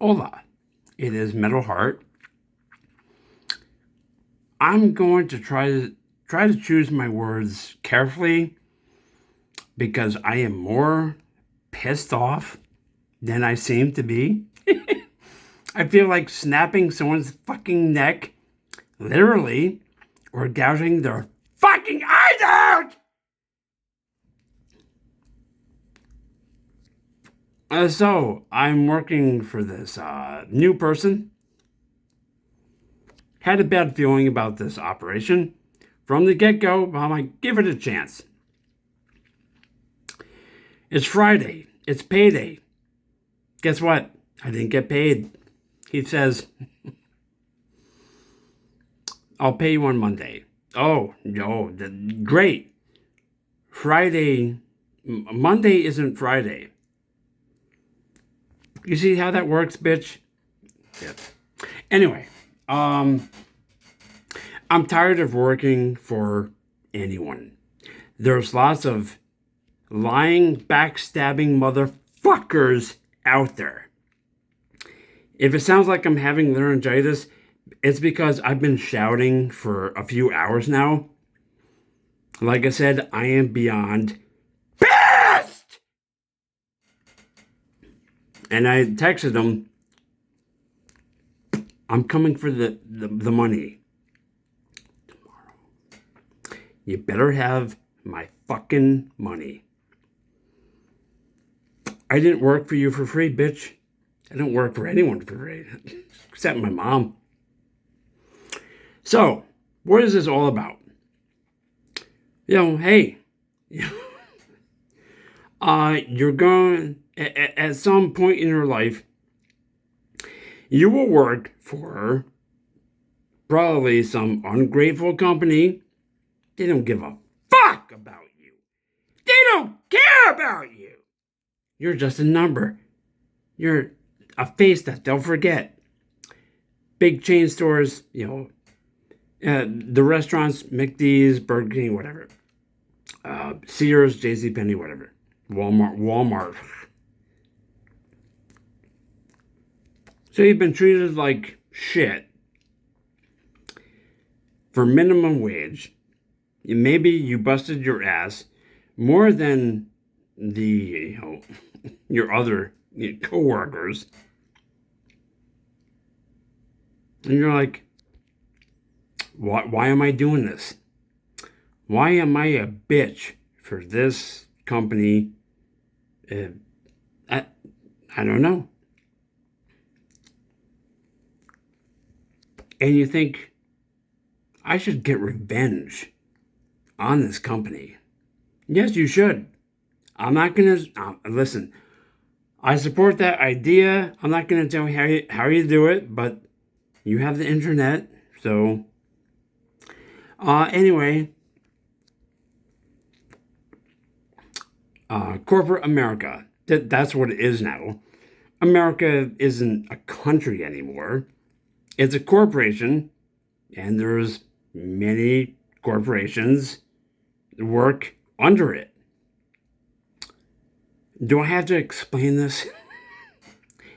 Hola, it is Metal Heart. I'm going to try to choose my words carefully because I am more pissed off than I seem to be. I feel like snapping someone's fucking neck, literally, or gouging their fucking eyes out! So, I'm working for this new person. Had a bad feeling about this operation. From the get go, I'm like, give it a chance. It's Friday. It's payday. Guess what? I didn't get paid. He says, I'll pay you on Monday. Oh, no, great. Monday isn't Friday. You see how that works, bitch? Yeah. Anyway, I'm tired of working for anyone. There's lots of lying, backstabbing motherfuckers out there. If it sounds like I'm having laryngitis, it's because I've been shouting for a few hours now. Like I said, I am beyond pissed! And I texted him, I'm coming for the money tomorrow. You better have my fucking money. I didn't work for you for free, bitch. I don't work for anyone for free, except my mom. So, what is this all about? Hey, you're going, at some point in your life, you will work for probably some ungrateful company. They don't give a fuck about you. They don't care about you. You're just a number. You're a face that they'll forget. Big chain stores, the restaurants, McD's, Burger King, whatever. Sears, JCPenney, whatever. Walmart. So you've been treated like shit for minimum wage. Maybe you busted your ass more than your other coworkers. And you're like, why am I doing this? Why am I a bitch for this company? I don't know. And you think, I should get revenge on this company. Yes, you should. I'm not going to, listen, I support that idea. I'm not going to tell you how you do it, but you have the internet. So, anyway, corporate America, that's what it is now. America isn't a country anymore. It's a corporation, and there's many corporations that work under it. Do I have to explain this?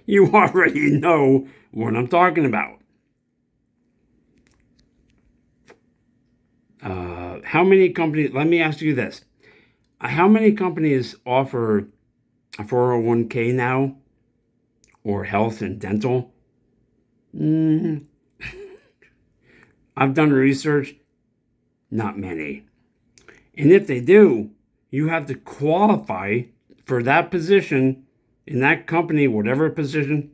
You already know what I'm talking about. How many companies, let me ask you this. How many companies offer a 401k now? Or health and dental? I've done research. Not many. And if they do, you have to qualify for that position in that company, whatever position.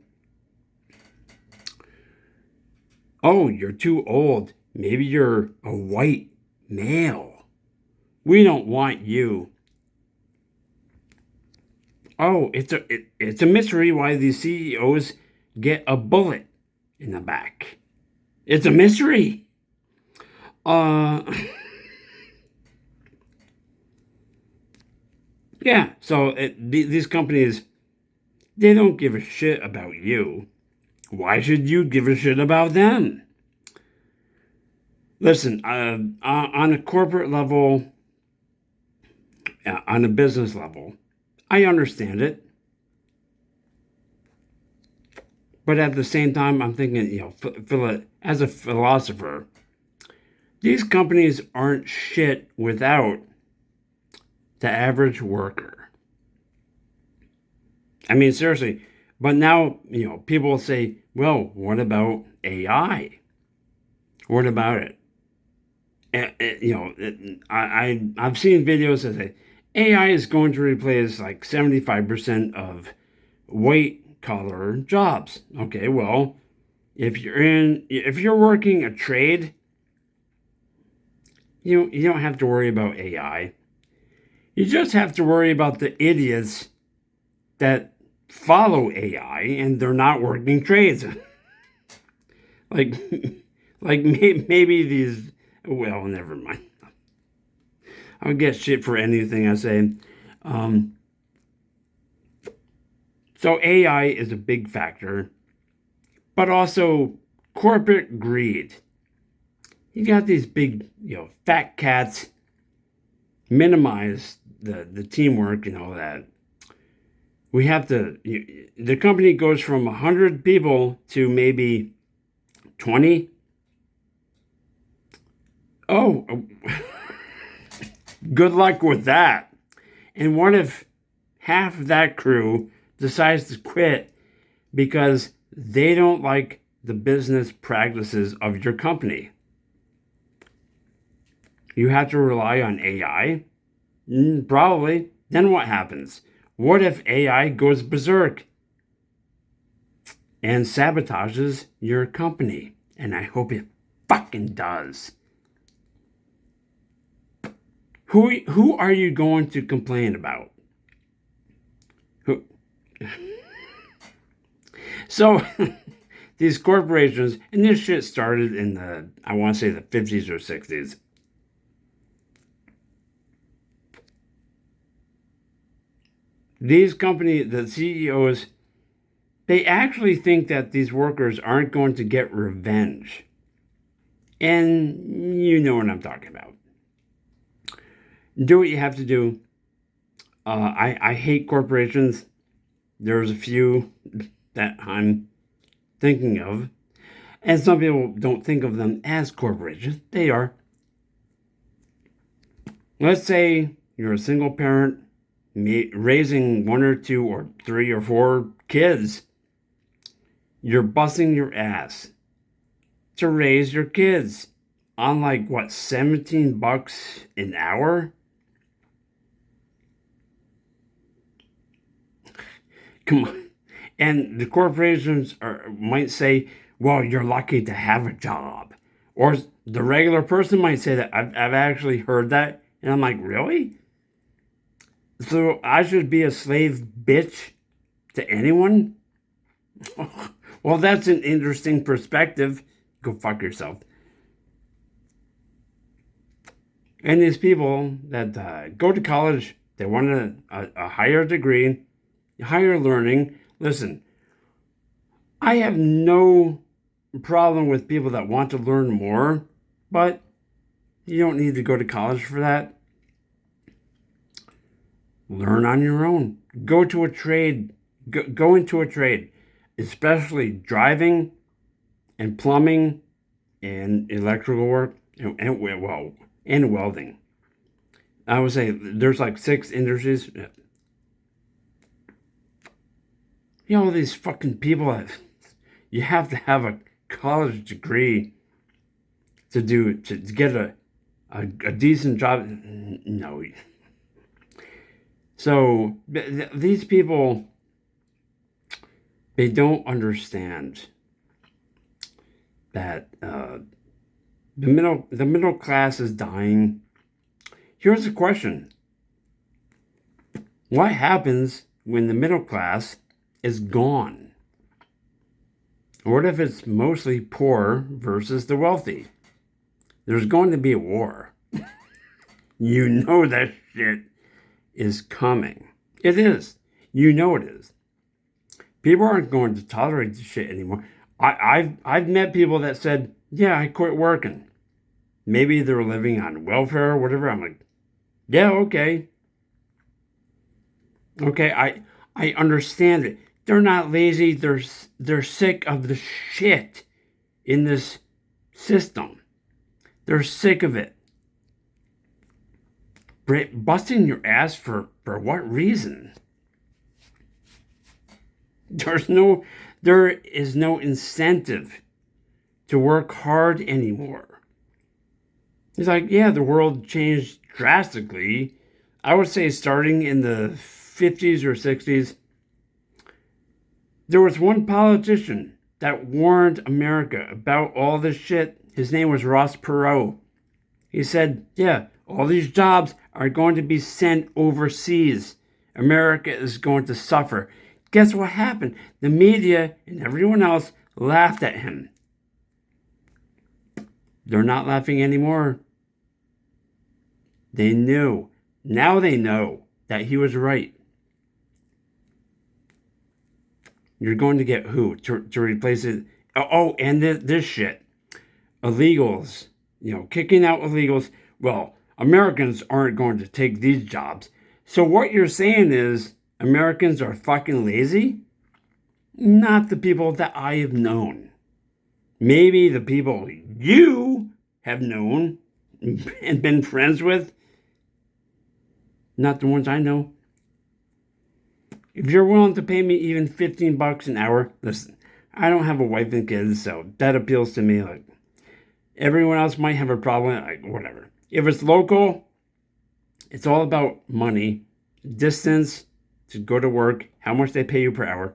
Oh, you're too old. Maybe you're a white male. We don't want you. Oh, it's a mystery why these CEOs get a bullet in the back. It's a mystery. Yeah, so these companies, they don't give a shit about you. Why should you give a shit about them? Listen, on a corporate level, on a business level, I understand it. But at the same time, I'm thinking, as a philosopher, these companies aren't shit without the average worker. I mean, seriously. But now, people will say, well, what about AI? What about it? I've seen videos that say AI is going to replace like 75% of white collar jobs. Okay, well, if you're working a trade, you don't have to worry about AI. You just have to worry about the idiots that follow AI and they're not working trades. like maybe these. Well, never mind. I'll get shit for anything I say. So AI is a big factor, but also corporate greed. You got these big, fat cats minimize the teamwork, that we have to, the company goes from 100 people to maybe 20. Oh, good luck with that. And what if half of that crew decides to quit because they don't like the business practices of your company? You have to rely on AI? Probably. Then what happens? What if AI goes berserk and sabotages your company? And I hope it fucking does. Who are you going to complain about? Who? So these corporations, and this shit started in I want to say the 50s or 60s. These companies, the CEOs, they actually think that these workers aren't going to get revenge. And you know what I'm talking about. Do what you have to do. I hate corporations. There's a few that I'm thinking of. And some people don't think of them as corporations. They are. Let's say you're a single parent raising 1 or 2 or 3 or 4 kids. You're busting your ass to raise your kids on like what, $17 an hour? Come on. And the corporations might say, well, you're lucky to have a job. Or the regular person might say that. I've actually heard that. And I'm like, really? So I should be a slave bitch to anyone? Well, that's an interesting perspective. Go fuck yourself. And these people that go to college, they want a higher degree, higher learning. Listen, I have no problem with people that want to learn more, but you don't need to go to college for that. Learn on your own. Go to a trade. Go into a trade, especially driving and plumbing and electrical work and welding. I would say there's like 6 industries. These fucking people, you have to have a college degree to get a decent job. No. So these people, they don't understand that the middle class is dying. Here's the question: what happens when the middle class is gone? What if it's mostly poor versus the wealthy? There's going to be a war. You know that shit is coming. It is. You know it is. People aren't going to tolerate this shit anymore. I've met people that said, yeah, I quit working. Maybe they're living on welfare or whatever. I'm like, yeah, okay. Okay, I understand it. They're not lazy. They're sick of the shit in this system. They're sick of it. Busting your ass for what reason? There is no incentive to work hard anymore. It's like, yeah, the world changed drastically. I would say starting in the 50s or 60s, there was one politician that warned America about all this shit. His name was Ross Perot. He said, yeah, all these jobs are going to be sent overseas. America is going to suffer. Guess what happened? The media and everyone else laughed at him. They're not laughing anymore. They knew. Now they know that he was right. You're going to get who to replace it? Oh, and this shit. Illegals. Kicking out illegals. Well, Americans aren't going to take these jobs. So what you're saying is Americans are fucking lazy? Not the people that I have known. Maybe the people you have known and been friends with. Not the ones I know. If you're willing to pay me even $15 an hour, listen, I don't have a wife and kids, so that appeals to me. Like, everyone else might have a problem, like, whatever. If it's local, it's all about money, distance to go to work, how much they pay you per hour.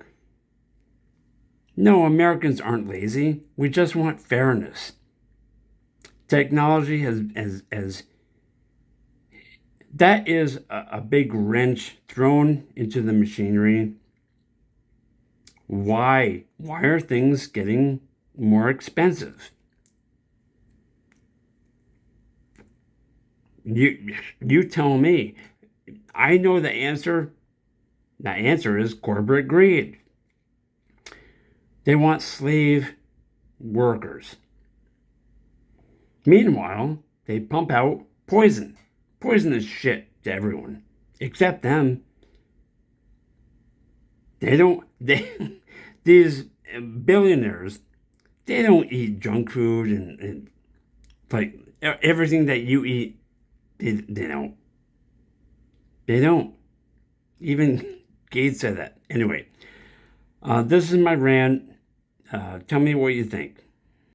No, Americans aren't lazy. We just want fairness. Technology has that is a big wrench thrown into the machinery. Why? Why are things getting more expensive? You tell me. I know the answer. The answer is corporate greed. They want slave workers. Meanwhile, they pump out poisonous shit to everyone, except them. These billionaires, they don't eat junk food and like everything that you eat, they don't. They don't. Even Gates said that. Anyway, this is my rant. Tell me what you think.